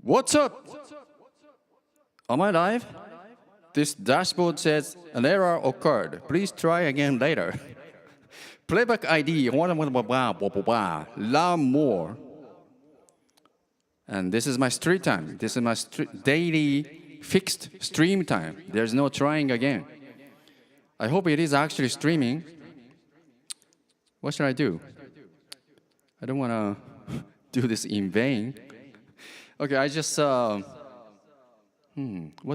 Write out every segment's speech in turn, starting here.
What's up? Am I live? This dashboard says an error occurred. Please try again later. Playback ID, learn more. And this is my street time. This is my daily fixed stream time. There's no trying again. I hope it is actually streaming. What should I do? I don't want to do this in vain. Okay, I just, what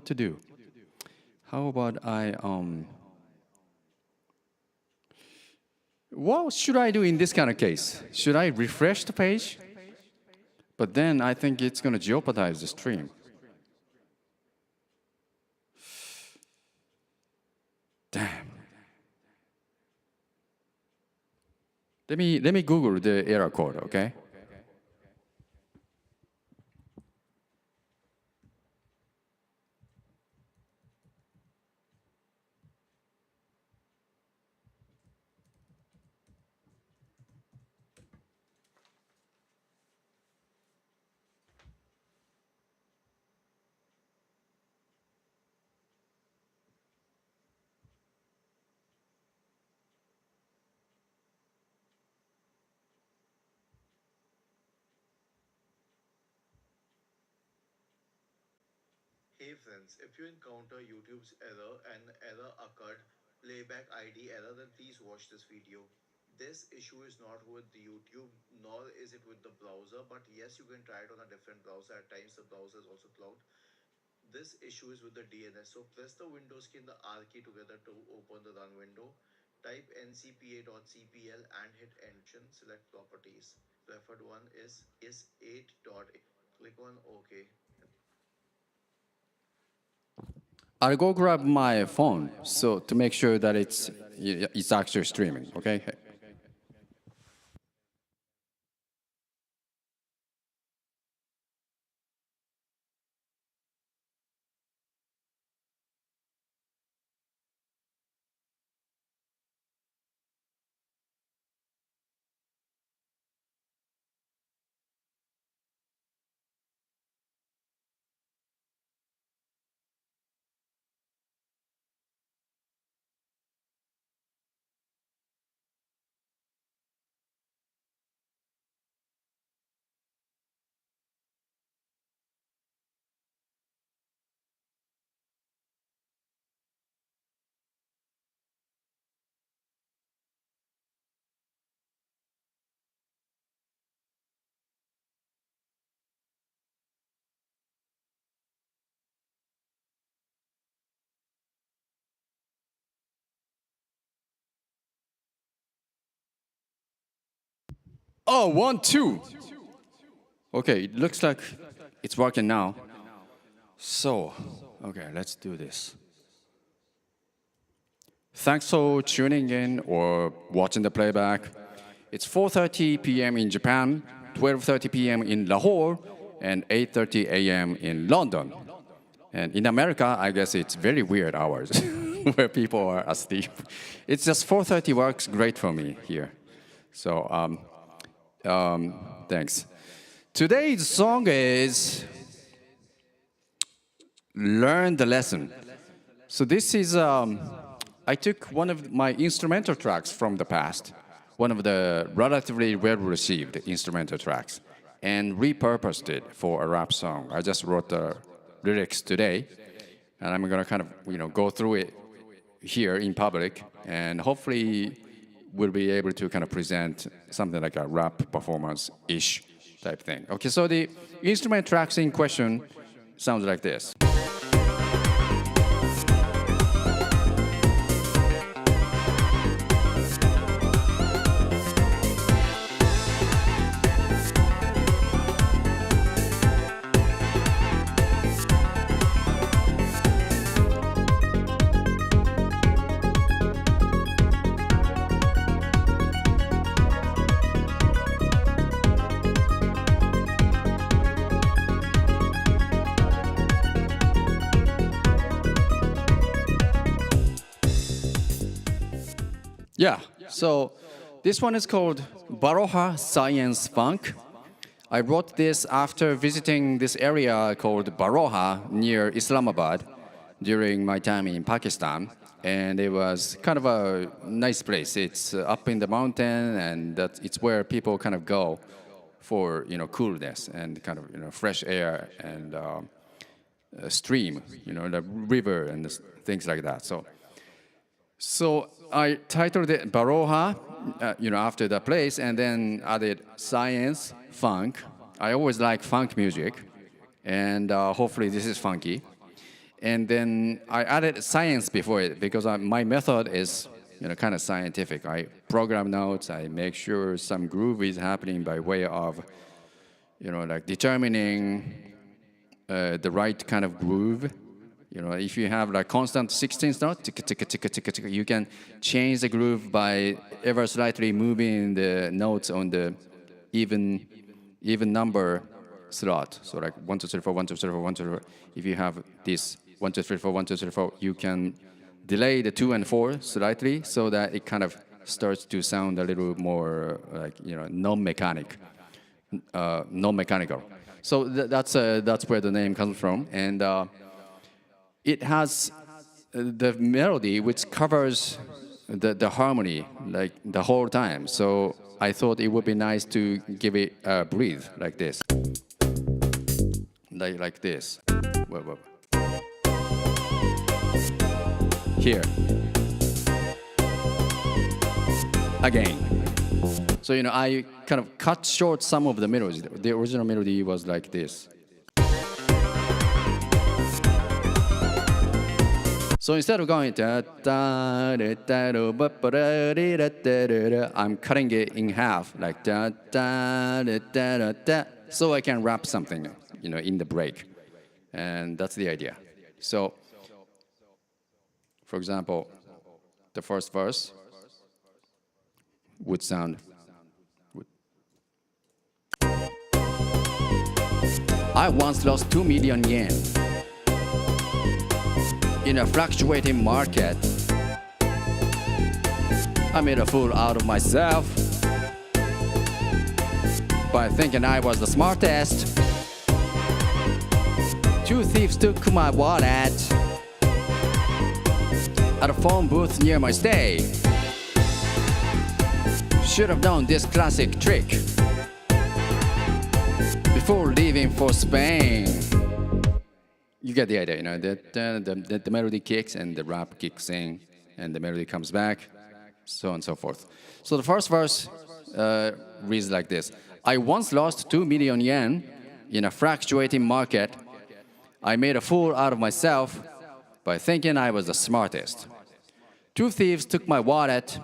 to do? How about what should I do in this kind of case? Should I refresh the page? But then I think it's going to jeopardize the stream. Damn. Let me Google the error code, okay? Hey friends, if you encounter YouTube's error and error occurred, playback ID error, then please watch this video. This issue is not with YouTube, nor is it with the browser, but yes, you can try it on a different browser. At times, the browser is also clogged. This issue is with the DNS. So press the Windows key and the R key together to open the run window. Type ncpa.cpl and hit Enter. Select properties. Preferred one is 8.8. Click on OK. I'll go grab my phone so to make sure that it's actually streaming, okay? Oh, 1, 2. Okay, it looks like it's working now. So, okay, let's do this. Thanks for tuning in or watching the playback. It's 4:30 p.m. in Japan, 12:30 p.m. in Lahore, and 8:30 a.m. in London. And in America, I guess it's very weird hours where people are asleep. It's just 4:30 works great for me here. So, thanks. Today's song is Learn the Lesson. So this is, I took one of my instrumental tracks from the past, one of the relatively well-received instrumental tracks, and repurposed it for a rap song. I just wrote the lyrics today, and I'm gonna kind of, go through it here in public, and hopefully we'll be able to kind of present something like a rap performance-ish type thing. Okay, so the instrument tracks in question sounds like this. Yeah, so this one is called Baroha Science Funk. I wrote this after visiting this area called Baroha near Islamabad during my time in Pakistan. And it was kind of a nice place. It's up in the mountain, and it's where people kind of go for coolness and kind of fresh air and a stream, the river and things like that. So I titled it Baroha, after the place, and then added science, funk. I always like funk music, and hopefully this is funky. And then I added science before it because my method is kind of scientific. I program notes. I make sure some groove is happening by way of like determining the right kind of groove. If you have like constant 16th note, ticka, ticka, ticka, ticka, ticka, you can change the groove by ever slightly moving the notes on the even number slot. So like 1, 2, 3, 4, 1, 2, 3, 4, 1, 2, 3, 4. If you have this 1, 2, 3, 4, 1, 2, 3, 4, you can delay the 2 and 4 slightly so that it kind of starts to sound a little more like non-mechanical. So that's where the name comes from, and it has the melody which covers the harmony like the whole time. So I thought it would be nice to give it a breathe like this, like this. Whoa. Here. Again. So, I kind of cut short some of the melodies. The original melody was like this. So instead of going I'm cutting it in half, like so I can rap something, in the break. And that's the idea. So, for example, the first verse would sound. I once lost 2 million yen in a fluctuating market. I made a fool out of myself by thinking I was the smartest. 2 thieves took my wallet at a phone booth near my stay. Should have known this classic trick before leaving for Spain. You get the idea, the melody kicks and the rap kicks in, and the melody comes back, so on and so forth. So the first verse reads like this. I once lost 2 million yen in a fluctuating market. I made a fool out of myself by thinking I was the smartest. 2 thieves took my wallet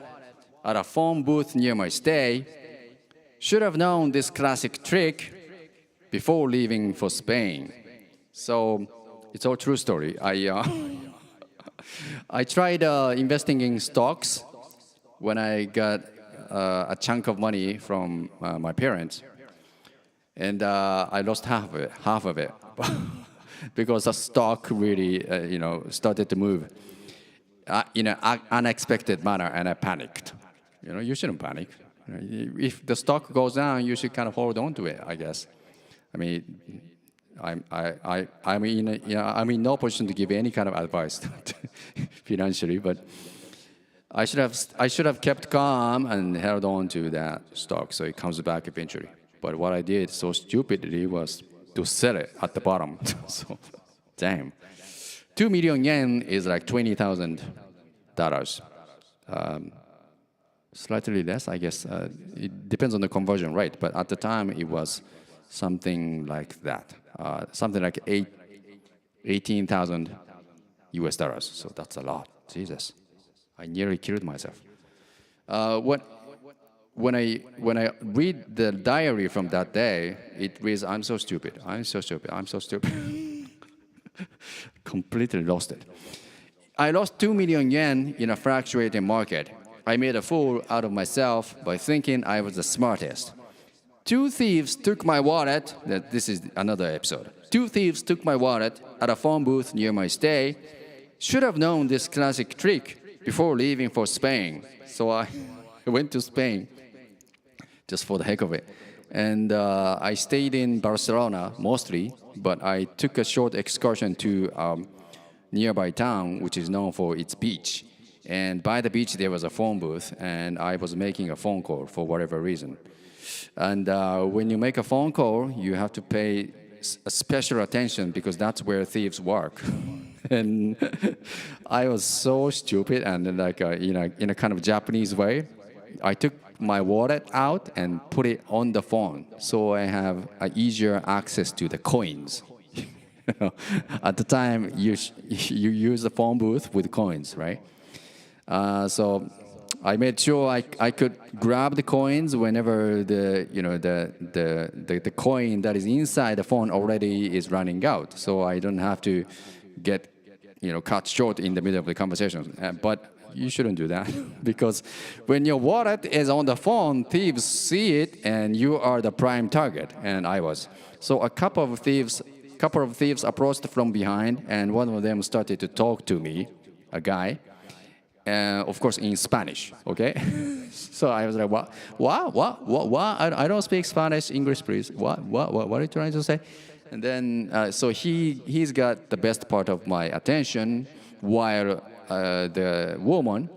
at a phone booth near my stay. Should have known this classic trick before leaving for Spain. So it's all true story. I tried investing in stocks when I got a chunk of money from my parents, and I lost half of it, because the stock really, started to move in an unexpected manner, and I panicked. You shouldn't panic. If the stock goes down, you should kind of hold on to it, I guess. I mean, I'm in no position to give any kind of advice financially, but I should have kept calm and held on to that stock so it comes back eventually. But what I did so stupidly was to sell it at the bottom. So, damn. 2 million yen is like $20,000. Slightly less, I guess. It depends on the conversion rate, but at the time it was something like that. Something like 18,000 US dollars. So that's a lot. Jesus. I nearly killed myself. When I read the diary from that day, it reads, I'm so stupid. Completely lost it. I lost 2 million yen in a fluctuating market. I made a fool out of myself by thinking I was the smartest. 2 thieves took my wallet. This is another episode. 2 thieves took my wallet at a phone booth near my stay. Should have known this classic trick before leaving for Spain. So I went to Spain just for the heck of it. And I stayed in Barcelona mostly, but I took a short excursion to nearby town, which is known for its beach. And by the beach, there was a phone booth, and I was making a phone call for whatever reason. And when you make a phone call, you have to pay a special attention because that's where thieves work. And I was so stupid, and like in a kind of Japanese way, I took my wallet out and put it on the phone, so I have easier access to the coins. At the time, you use the phone booth with coins, right? So I made sure I could grab the coins whenever the coin that is inside the phone already is running out, so I don't have to get cut short in the middle of the conversation. But you shouldn't do that because when your wallet is on the phone, thieves see it, and you are the prime target. And I was. So a couple of thieves approached from behind, and one of them started to talk to me, a guy. Of course, in Spanish, okay? So I was like, what? I don't speak Spanish, English, please. What are you trying to say? And then, so he's got the best part of my attention, while the woman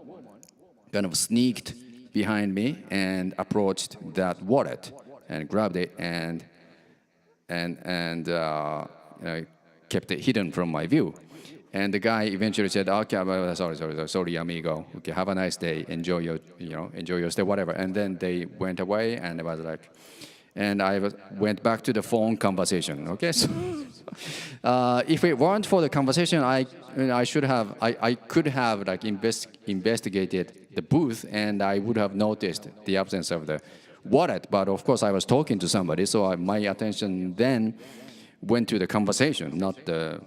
kind of sneaked behind me and approached that wallet and grabbed it and kept it hidden from my view. And the guy eventually said, "Okay, sorry, amigo. Okay, have a nice day. Enjoy your stay, whatever." And then they went away, and I was like, and went back to the phone conversation. Okay, so if it weren't for the conversation, I could have like investigated the booth, and I would have noticed the absence of the wallet. But of course, I was talking to somebody, so my attention then went to the conversation, not the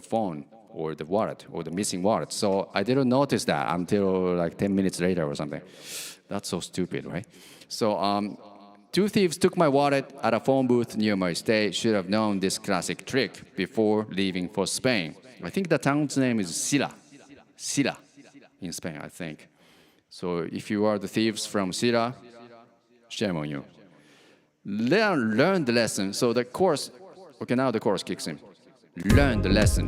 phone or the wallet or the missing wallet. So I didn't notice that until like 10 minutes later or something. That's so stupid, right? So two thieves took my wallet at a phone booth near my stay. Should have known this classic trick before leaving for Spain. I think the town's name is Silla in Spain, I think. So if you are the thieves from Silla, shame on you. Learn the lesson. So the course, okay, now the course kicks in. Learn the lesson.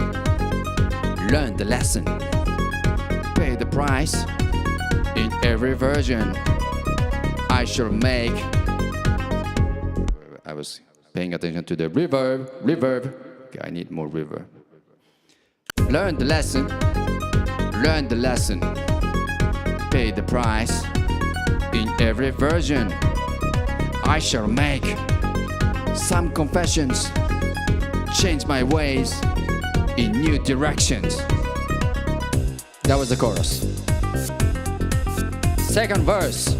Learn the lesson. Pay the price in every version. I shall make. I was paying attention to the reverb. Okay, I need more reverb. Learn the lesson. Learn the lesson. Pay the price in every version. I shall make some confessions. Change my ways in new directions. That was the chorus. Second verse.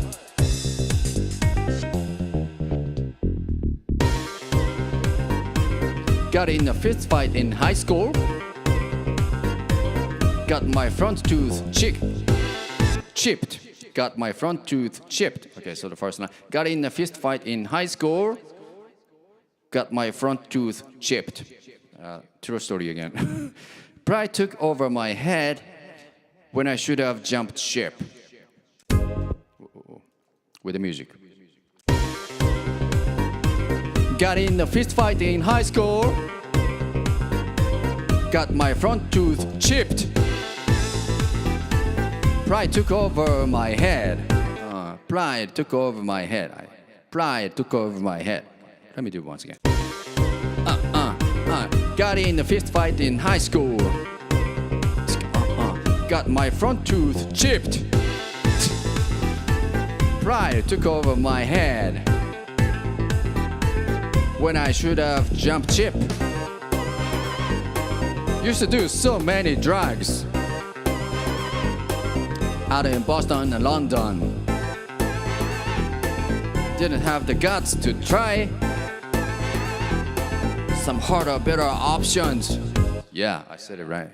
Got in a fist fight in high school. Got my front tooth chipped. Got my front tooth chipped. Okay, so the first line. Got in a fist fight in high school. Got my front tooth chipped. True story again. Pride took over my head when I should have jumped ship. With the music. Got in a fist fight in high school. Got my front tooth chipped. Pride took over my head. Pride took over my head. Pride took over my head. Let me do it once again. Got in a fist fight in high school. Got my front tooth chipped. Pride took over my head when I should have jumped ship. Used to do so many drugs out in Boston and London. Didn't have the guts to try some harder, better options. Yeah, I said it right.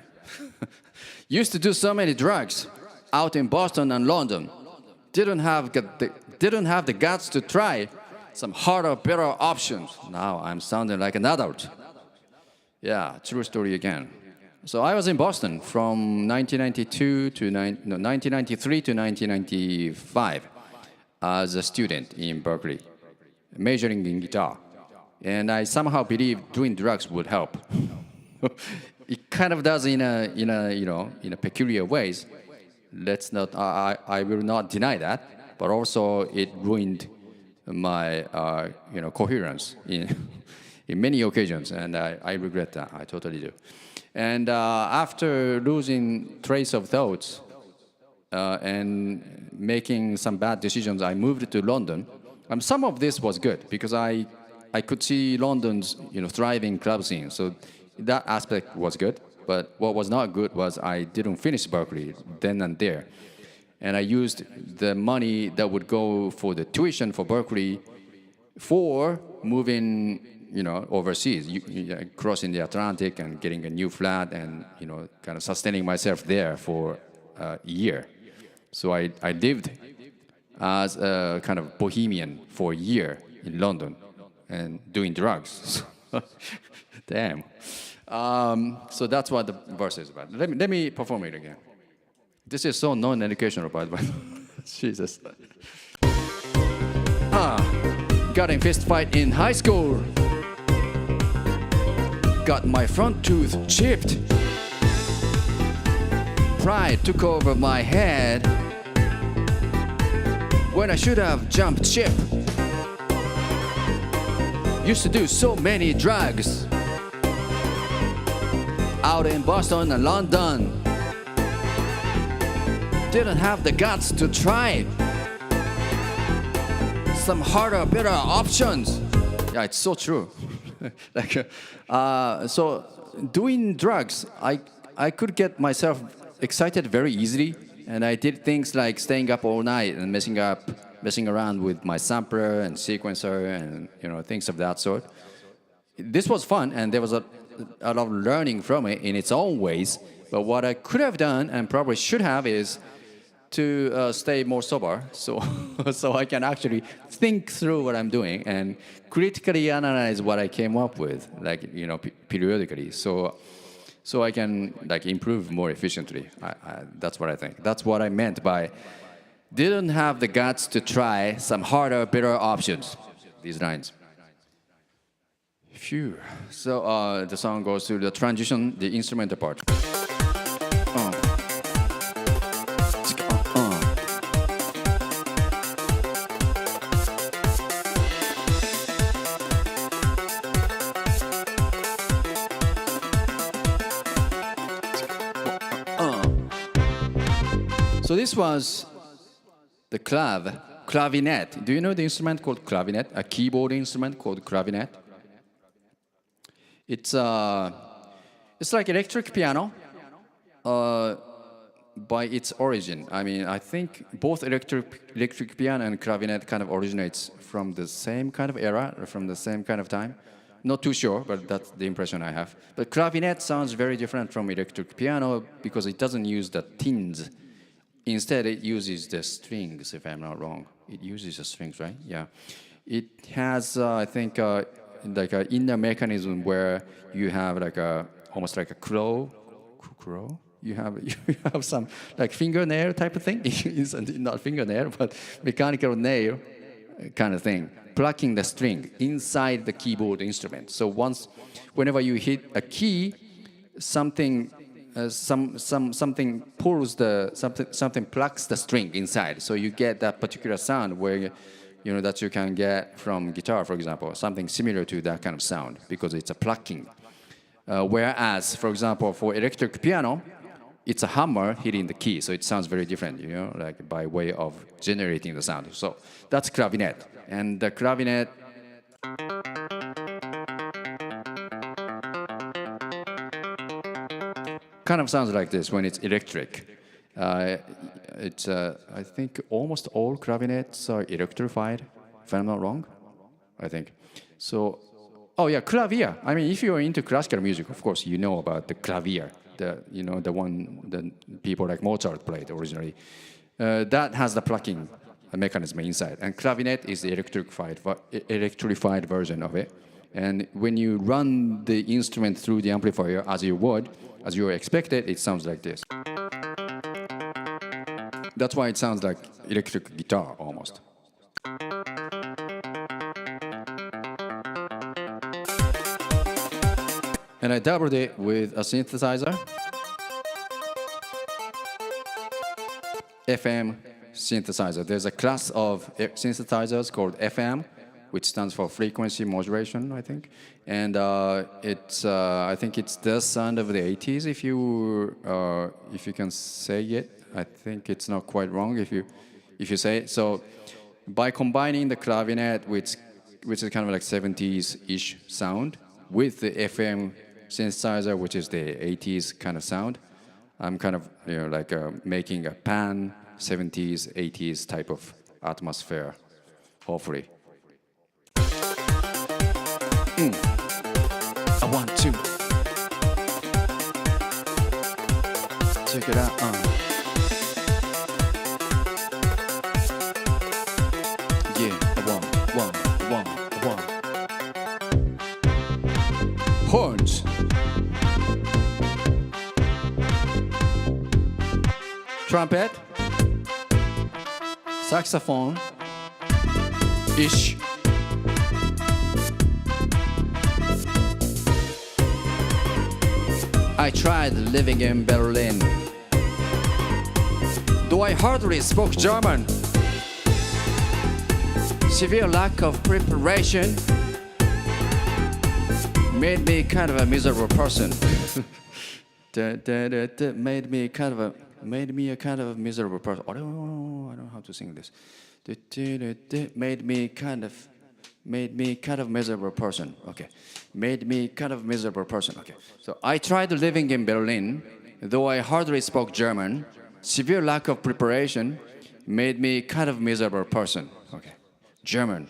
Used to do so many drugs out in Boston and London. Didn't have the guts to try some harder, better options. Now I'm sounding like an adult. Yeah, true story again. So I was in Boston from 1993 to 1995 as a student in Berkeley. majoring in guitar, and I somehow believe doing drugs would help. It kind of does in a peculiar ways. Let's not. I will not deny that, but also it ruined my coherence in in many occasions, and I regret that. I totally do. And after losing trace of thoughts and making some bad decisions, I moved to London. Some of this was good because I could see London's thriving club scene, so that aspect was good. But what was not good was I didn't finish Berkeley then and there, and I used the money that would go for the tuition for Berkeley for moving overseas, crossing the Atlantic and getting a new flat and kind of sustaining myself there for a year. So I lived as a kind of bohemian for a year in London and doing drugs. Damn. So that's what the verse is about. Let me perform it again. This is so non-educational, by the way. Jesus. Got in fist fight in high school. Got my front tooth chipped. Pride took over my head when I should have jumped ship. Used to do so many drugs out in Boston and London. Didn't have the guts to try some harder, better options. Yeah, it's so true. So doing drugs, I could get myself excited very easily, and I did things like staying up all night and messing around with my sampler and sequencer and things of that sort. This was fun, and there was a lot of learning from it in its own ways. But what I could have done and probably should have is to stay more sober, so so I can actually think through what I'm doing and critically analyze what I came up with, periodically, so I can improve more efficiently. That's what I think. That's what I meant by didn't have the guts to try some harder, better options. These lines. Phew. So the song goes to the transition, the instrumental part. So this was the clavinet. Do you know the instrument called clavinet? A keyboard instrument called clavinet. It's like electric piano by its origin. I mean, I think both electric piano and clavinet kind of originates from the same kind of era, or from the same kind of time. Not too sure, but that's the impression I have. But clavinet sounds very different from electric piano because it doesn't use the tins. Instead, it uses the strings, if I'm not wrong. It uses the strings, right? Yeah. It has, I think, like an inner mechanism where you have almost like a crow. You have some fingernail type of thing. Not fingernail, but mechanical nail kind of thing. Plucking the string inside the keyboard instrument. So whenever you hit a key, something pulls something plucks the string inside, so you get that particular sound where that you can get from guitar, for example, something similar to that kind of sound because it's a plucking. Whereas, for example, for electric piano, it's a hammer hitting the key, so it sounds very different, by way of generating the sound. So that's clavinet, and the clavinet. Kind of sounds like this when it's electric. It's I think almost all clavinets are electrified, if I'm not wrong. I think so. Oh yeah, clavier. I mean, if you're into classical music, of course you know about the clavier, the one that people like Mozart played originally. That has the plucking mechanism inside, and clavinet is the electrified version of it. And when you run the instrument through the amplifier as you expected, it sounds like this. That's why it sounds like electric guitar almost. And I doubled it with a synthesizer, FM synthesizer. There's a class of synthesizers called FM, which stands for frequency modulation, I think. And I think it's the sound of the 80s, if you can say it. I think it's not quite wrong if you say it. So by combining the clavinet, which is kind of like 70s-ish sound, with the FM synthesizer, which is the 80s kind of sound, I'm kind of making a pan 70s, 80s type of atmosphere, hopefully. I want to check it out. Yeah, one. Horns. Trumpet. Saxophone. Ish. I tried living in Berlin, though I hardly spoke German. Severe lack of preparation made me kind of a miserable person. Made me a kind of miserable person. I don't know how to sing this. Made me kind of miserable person. Okay. Made me kind of miserable person. Okay. So I tried living in Berlin, though I hardly spoke German. Severe lack of preparation made me kind of miserable person. Okay. German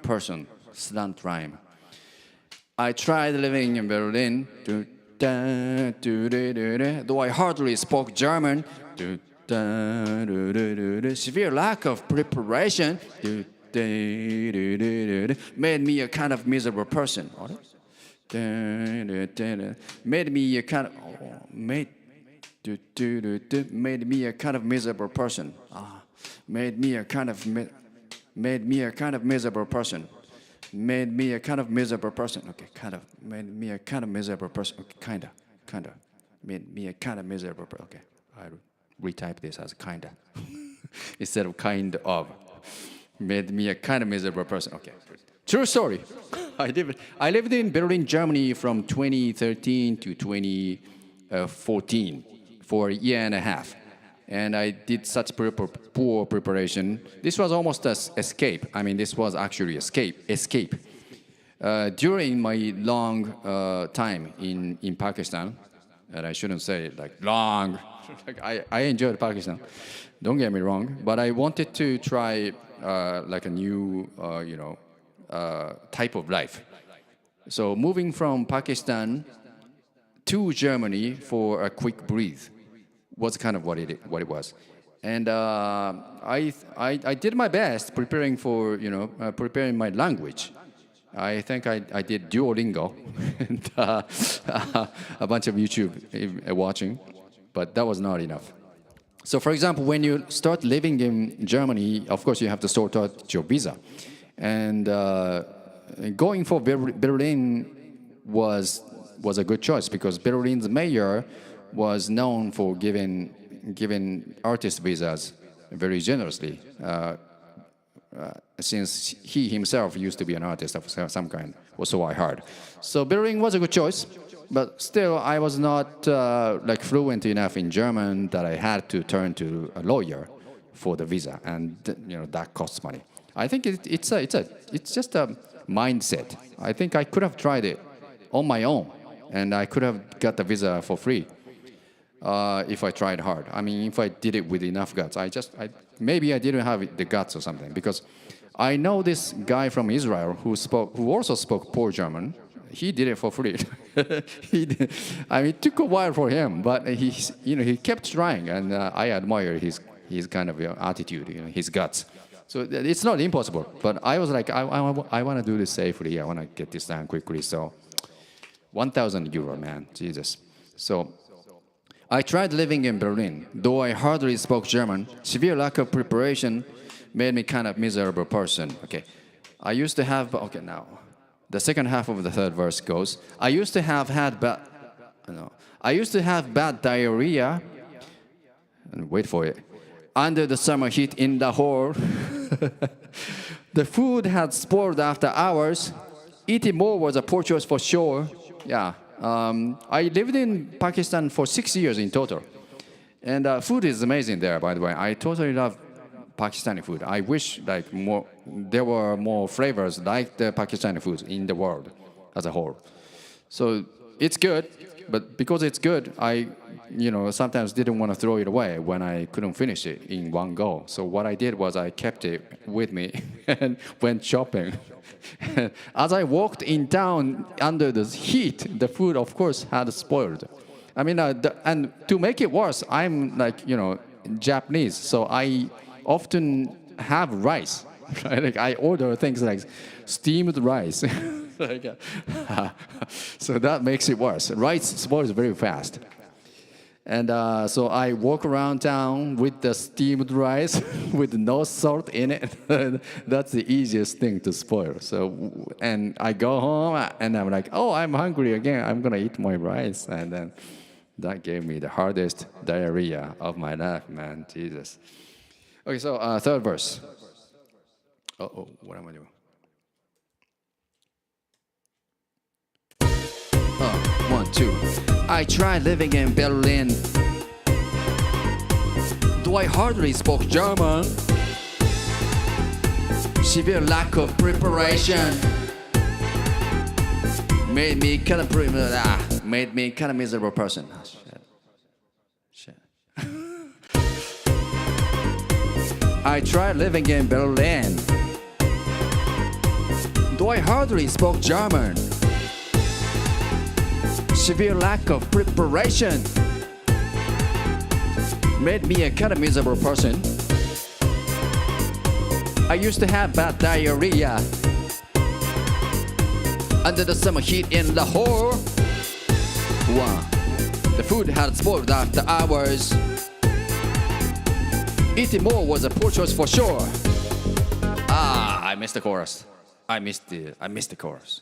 person, slant rhyme. I tried living in Berlin, though I hardly spoke German. Severe lack of preparation made me a kind of miserable person. Made me a kind of miserable person. Made me a kind of miserable person. Made me a kind of miserable person. Okay, kind of. Made me a kind of miserable person. Okay, kinda. Made me a kind of miserable person. Okay, I retype this as kinda instead of kind of. Made me a kind of miserable person. Okay. True story. I lived in Berlin, Germany from 2013 to 2014 for a year and a half. And I did such poor preparation. This was almost an escape. I mean, this was actually escape. During my long time in Pakistan, and I shouldn't say it like long. I enjoyed Pakistan. Don't get me wrong, but I wanted to try like a new, type of life. So moving from Pakistan to Germany for a quick breathe was kind of what it was. And I did my best preparing for, preparing my language. I think I did Duolingo and a bunch of YouTube watching, but that was not enough. So, for example, when you start living in Germany, of course, you have to sort out your visa. And going for Berlin was a good choice because Berlin's mayor was known for giving artist visas very generously, since he himself used to be an artist of some kind, or so I heard. So Berlin was a good choice, but still I was not fluent enough in German that I had to turn to a lawyer for the visa, and that costs money. I think it's just a mindset. I think I could have tried it on my own, and I could have got the visa for free. If I tried hard. I mean, if I did it with enough guts. Maybe I didn't have the guts or something, because I know this guy from Israel who also spoke poor German. He did it for free. It took a while for him, but he kept trying, and I admire his kind of attitude, his guts. So it's not impossible, but I was like, I want to do this safely. I want to get this done quickly. So 1,000 euro, man, Jesus. So I tried living in Berlin, though I hardly spoke German. Severe lack of preparation made me kind of miserable person. Okay, I used to have. Okay, now the second half of the third verse goes, I used to have bad diarrhea, and wait for it, under the summer heat in the hall. The food had spoiled after hours. Eating more was a poor choice for sure. Yeah. I lived in Pakistan for 6 years in total. And food is amazing there, by the way. I totally love Pakistani food. I wish there were more flavors like the Pakistani food in the world as a whole. So it's good, but because it's good, I sometimes didn't want to throw it away when I couldn't finish it in one go. So what I did was I kept it with me and went shopping. As I walked in town under the heat, the food, of course, had spoiled. I mean, and to make it worse, I'm Japanese, so I often have rice. Right? I order things like steamed rice. So that makes it worse. Rice spoils very fast. And so I walk around town with the steamed rice with no salt in it. That's the easiest thing to spoil. So, and I go home and I'm like, oh, I'm hungry again. I'm going to eat my rice. And then that gave me the hardest diarrhea of my life, man. Jesus. Okay, so third verse. Uh-oh, what am I doing? 1, 2. I tried living in Berlin, though I hardly spoke German. Severe lack of preparation made me kind of miserable person. Oh, shit. I tried living in Berlin, though I hardly spoke German. Severe lack of preparation made me a kind of miserable person. I used to have bad diarrhea under the summer heat in Lahore. The food had spoiled after hours. Eating more was a poor choice for sure. I missed the chorus. I missed the chorus.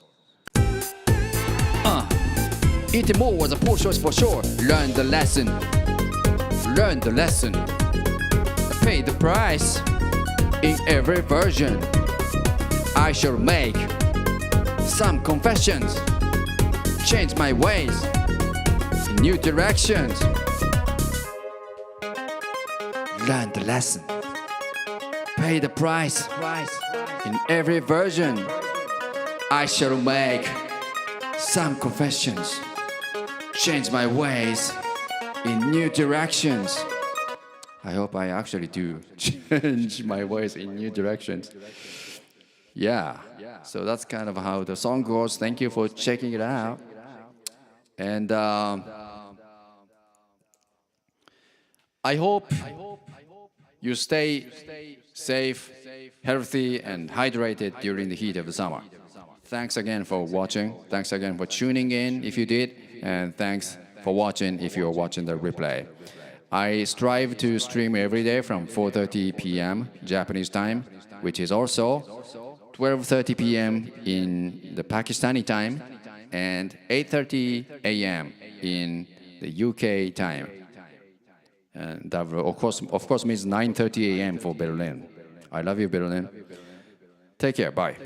Eating more was a poor choice for sure. Learn the lesson. Learn the lesson. Pay the price. In every version, I shall make some confessions. Change my ways in new directions. Learn the lesson. Pay the price. In every version, I shall make some confessions. Change my ways in new directions. I hope I actually do change my ways in new directions. Yeah. So that's kind of how the song goes. Thank you for checking it out. And I hope you stay safe, healthy, and hydrated during the heat of the summer. Thanks again for watching. Thanks again for tuning in if you did. And thanks for watching if you're watching the replay. I strive to stream every day from 4:30 p.m. Japanese time, which is also 12:30 p.m. in the Pakistani time and 8:30 a.m. in the UK time. And that will, of course means 9:30 a.m. for Berlin. I love you, Berlin. Take care. Bye.